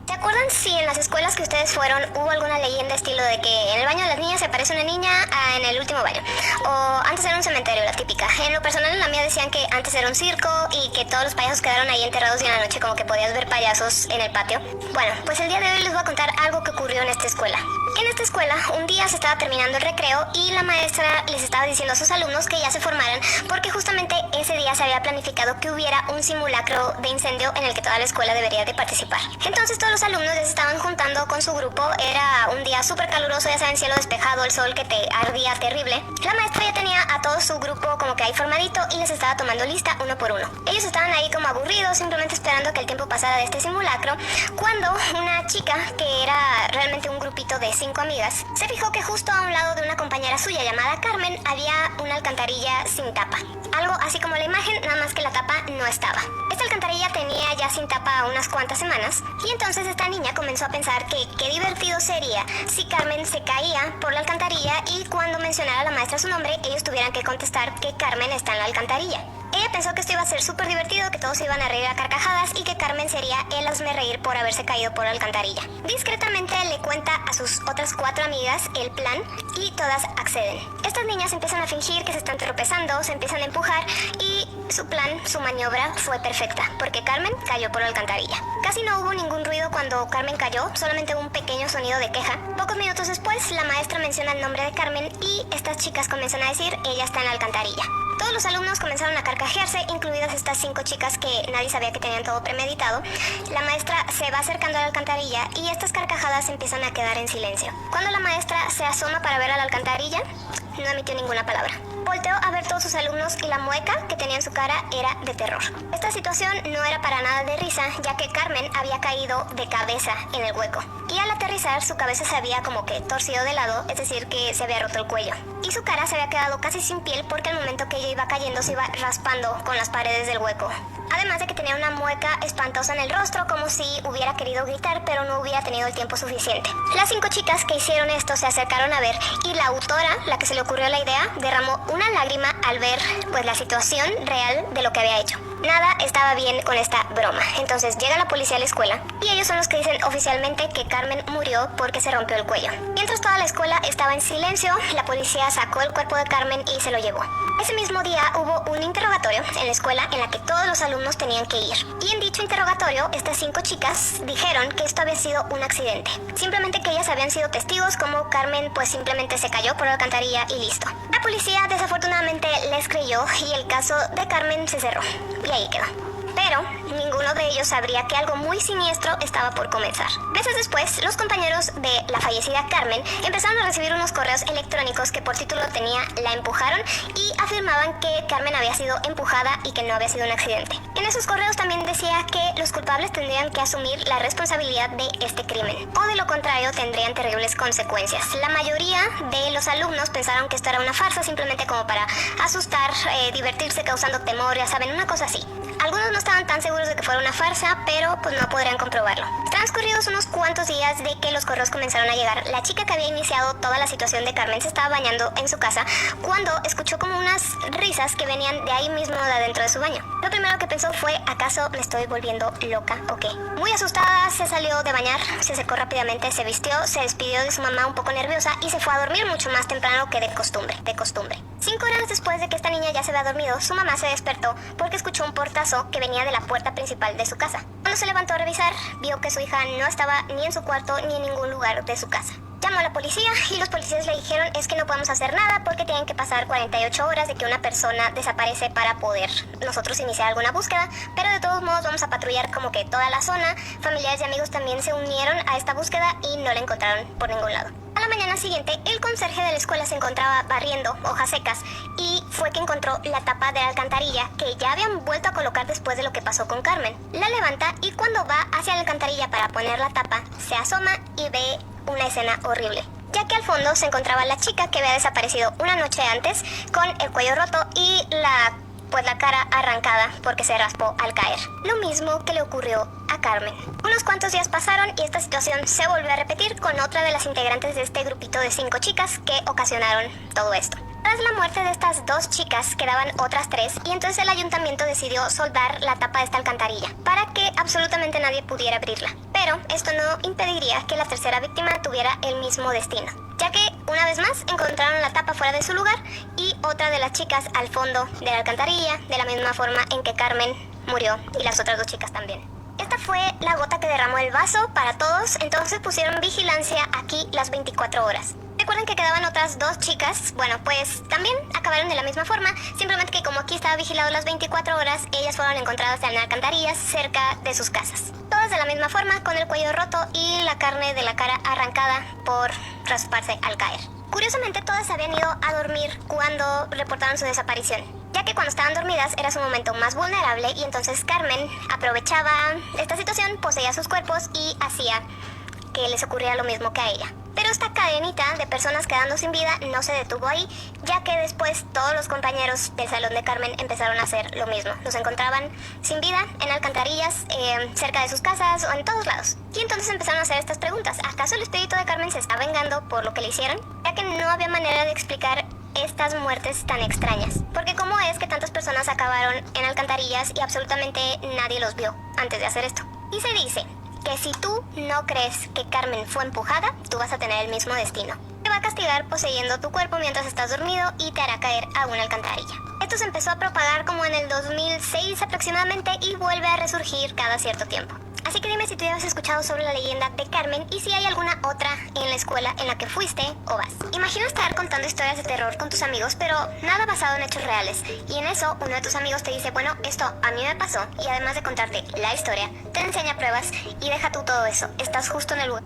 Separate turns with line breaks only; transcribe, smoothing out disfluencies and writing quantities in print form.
¿Se acuerdan si en las escuelas que ustedes fueron hubo alguna leyenda estilo de que en el baño de las niñas se aparece una niña en el último baño? O antes era un cementerio, la típica. En lo personal en la mía decían que antes era un circo y que todos los payasos quedaron ahí enterrados y en la noche como que podías ver payasos en el patio. Bueno, pues el día de hoy les voy a contar algo que ocurrió en esta escuela. En esta escuela un día se estaba terminando el recreo y la maestra les estaba diciendo a sus alumnos que ya se formaran porque justamente ese día se había planificado que hubiera un simulacro de incendio en el que toda la escuela debería de participar. Entonces todos los alumnos ya se estaban juntando con su grupo, era un día súper caluroso, ya saben, cielo despejado, el sol que te ardía terrible. La maestra ya tenía a todo su grupo como que ahí formadito y les estaba tomando lista uno por uno. Ellos estaban ahí como aburridos, simplemente esperando que el tiempo pasara de este simulacro, cuando una chica, que era realmente un grupito de 5 amigas, se fijó que justo a un lado de una compañera suya llamada Carmen había una alcantarilla sin tapa. Algo así como la imagen, nada más que la tapa no estaba. Esta alcantarilla tenía ya sin tapa unas cuantas semanas y entonces esta niña comenzó a pensar que qué divertido sería si Carmen se caía por la alcantarilla y cuando mencionara a la maestra su nombre, ellos tuvieran que contestar que Carmen está en la alcantarilla. Ella pensó que esto iba a ser súper divertido, que todos iban a reír a carcajadas y que Carmen sería el hazmerreír por haberse caído por la alcantarilla. Discretamente le cuenta a sus otras 4 amigas el plan y todas acceden. Estas niñas empiezan a fingir que se están tropezando, se empiezan a empujar y su plan, su maniobra fue perfecta, porque Carmen cayó por la alcantarilla. Casi no hubo ningún ruido cuando Carmen cayó, solamente un pequeño sonido de queja. Pocos minutos después, la maestra menciona el nombre de Carmen y estas chicas comienzan a decir, ella está en la alcantarilla. Todos los alumnos comenzaron a carcajearse, incluidas estas 5 chicas que nadie sabía que tenían todo premeditado. La maestra se va acercando a la alcantarilla y estas carcajadas empiezan a quedar en silencio. Cuando la maestra se asoma para ver a la alcantarilla, no emitió ninguna palabra. Volteó a ver todos sus alumnos y la mueca que tenía en su cara era de terror. Esta situación no era para nada de risa, ya que Carmen había caído de cabeza en el hueco. Y al aterrizar, su cabeza se había como que torcido de lado, es decir, que se había roto el cuello. Y su cara se había quedado casi sin piel porque al momento que ella iba cayendo se iba raspando con las paredes del hueco. Además de que tenía una mueca espantosa en el rostro, como si hubiera querido gritar, pero no hubiera tenido el tiempo suficiente. Las 5 chicas que hicieron esto se acercaron a ver y la autora, la que se le ocurrió la idea, derramó una lágrima al ver pues la situación real de lo que había hecho. Nada estaba bien con esta broma. Entonces llega la policía a la escuela y ellos son los que dicen oficialmente que Carmen murió porque se rompió el cuello. Mientras toda la escuela estaba en silencio, la policía sacó el cuerpo de Carmen y se lo llevó. Ese mismo día hubo un interrogatorio en la escuela en la que todos los alumnos tenían que ir. Y en dicho interrogatorio, estas 5 chicas dijeron que esto había sido un accidente. Simplemente que ellas habían sido testigos, como Carmen pues simplemente se cayó por la alcantarilla y listo. La policía desafortunadamente les creyó y el caso de Carmen se cerró. Y ahí quedó. Pero ninguno de ellos sabría que algo muy siniestro estaba por comenzar. Meses después, los compañeros de la fallecida Carmen empezaron a recibir unos correos electrónicos que por título tenía "La empujaron" y afirmaban que Carmen había sido empujada y que no había sido un accidente. En esos correos también decía que los culpables tendrían que asumir la responsabilidad de este crimen, o de lo contrario tendrían terribles consecuencias. La mayoría de los alumnos pensaron que esto era una farsa, simplemente como para asustar, divertirse causando temor, ya saben, una cosa así. Algunos no estaban tan seguros de que fuera una farsa, pero pues no podrían comprobarlo. Transcurridos unos cuantos días de que los correos comenzaron a llegar, la chica que había iniciado toda la situación de Carmen se estaba bañando en su casa cuando escuchó como unas risas que venían de ahí mismo, de adentro de su baño. Lo primero que pensó fue, ¿acaso me estoy volviendo loca o qué? Muy asustada, se salió de bañar, se secó rápidamente, se vistió, se despidió de su mamá un poco nerviosa y se fue a dormir mucho más temprano que de costumbre. 5 horas después de que esta niña ya se había dormido, su mamá se despertó porque escuchó un portazo que venía de la puerta principal de su casa. Cuando se levantó a revisar, vio que su hija no estaba ni en su cuarto ni en ningún lugar de su casa. Llamó a la policía y los policías le dijeron, es que no podemos hacer nada porque tienen que pasar 48 horas de que una persona desaparece para poder nosotros iniciar alguna búsqueda, pero de todos modos vamos a patrullar como que toda la zona. Familiares y amigos también se unieron a esta búsqueda y no la encontraron por ningún lado. A la mañana siguiente, el conserje de la escuela se encontraba barriendo hojas secas y fue que encontró la tapa de la alcantarilla que ya habían vuelto a colocar después de lo que pasó con Carmen. La levanta y cuando va hacia la alcantarilla para poner la tapa, se asoma y ve una escena horrible, ya que al fondo se encontraba la chica que había desaparecido una noche antes con el cuello roto y la cara arrancada porque se raspó al caer. Lo mismo que le ocurrió a Carmen. Unos cuantos días pasaron y esta situación se volvió a repetir con otra de las integrantes de este grupito de 5 chicas que ocasionaron todo esto. Tras la muerte de estas 2 chicas quedaban otras 3 y entonces el ayuntamiento decidió soldar la tapa de esta alcantarilla para que absolutamente nadie pudiera abrirla. Pero esto no impediría que la tercera víctima tuviera el mismo destino, ya que una vez más encontraron la tapa fuera de su lugar y otra de las chicas al fondo de la alcantarilla, de la misma forma en que Carmen murió y las otras 2 chicas también. Esta fue la gota que derramó el vaso para todos, entonces pusieron vigilancia aquí las 24 horas. Recuerden que quedaban otras 2 chicas, bueno, pues también acabaron de la misma forma, simplemente que como aquí estaba vigilado las 24 horas, ellas fueron encontradas en alcantarillas cerca de sus casas. Todas de la misma forma, con el cuello roto y la carne de la cara arrancada por rasparse al caer. Curiosamente, todas se habían ido a dormir cuando reportaron su desaparición, ya que cuando estaban dormidas era su momento más vulnerable y entonces Carmen aprovechaba esta situación, poseía sus cuerpos y hacía que les ocurriera lo mismo que a ella. Pero esta cadenita de personas quedando sin vida no se detuvo ahí, ya que después todos los compañeros del salón de Carmen empezaron a hacer lo mismo. Los encontraban sin vida en alcantarillas, cerca de sus casas o en todos lados. Y entonces empezaron a hacer estas preguntas. ¿Acaso el espíritu de Carmen se está vengando por lo que le hicieron? Ya que no había manera de explicar estas muertes tan extrañas. Porque cómo es que tantas personas acabaron en alcantarillas y absolutamente nadie los vio antes de hacer esto. Y se dice que si tú no crees que Carmen fue empujada, tú vas a tener el mismo destino. Te va a castigar poseyendo tu cuerpo mientras estás dormido y te hará caer a una alcantarilla. Esto se empezó a propagar como en el 2006 aproximadamente y vuelve a resurgir cada cierto tiempo. Así que dime si tú ya has escuchado sobre la leyenda de Carmen y si hay alguna otra en la escuela en la que fuiste o vas. Imagina estar contando historias de terror con tus amigos, pero nada basado en hechos reales. Y en eso uno de tus amigos te dice, bueno, esto a mí me pasó, y además de contarte la historia, te enseña pruebas y deja tú todo eso. Estás justo en el lugar